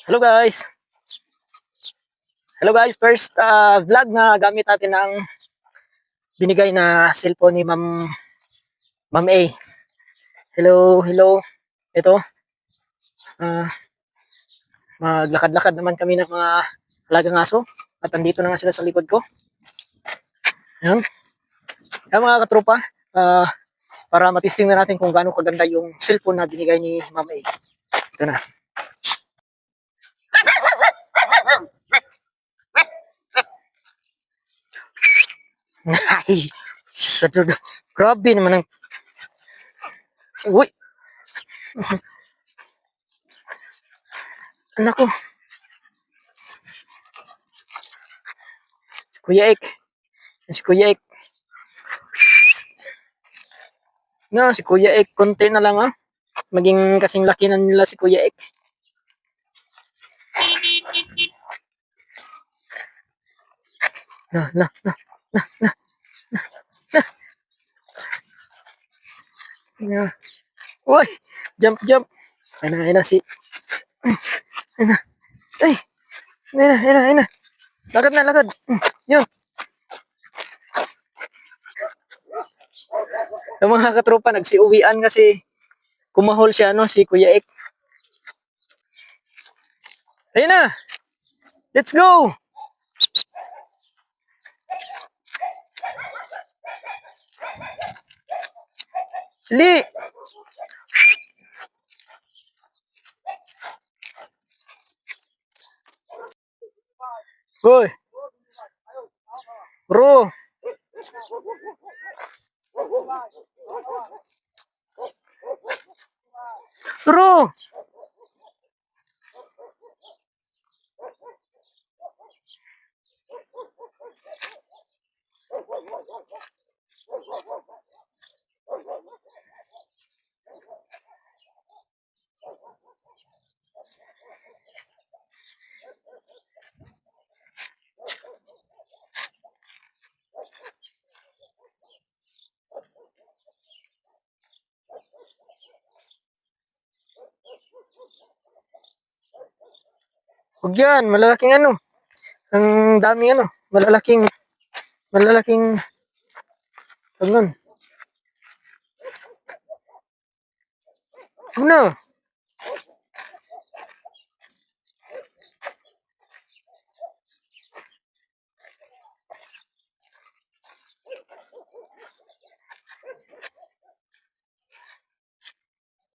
Hello guys. Hello guys. First vlog na gamit natin ang binigay na cellphone ni Ma'am A. Hello, hello. Ito, ah, maglakad-lakad naman kami ng mga alagang aso at andito na nga sila sa likod ko. Ayan. Ayan mga katropa, para matisting na natin kung gaano kaganda yung cellphone na binigay ni Ma'am A. Ito na. Ay, grabe naman ang... Uy, anak ko, si Kuya Ek. Si Kuya Ek. Si Kuya Ek, konti na lang maging kasing laki na nila si Kuya Ek. Na. Uy, jump. Ayun na si... Ayun na. Ay, ayun na. Lakad. Yun. Yung mga katropa, nagsiuwian kasi kumahol siya, si Kuya Ek. Ayun na. Let's go. Li. Hoy. Bro. Bro. Huwag yan, malalaking ang daming malalaking, ano, huwag na.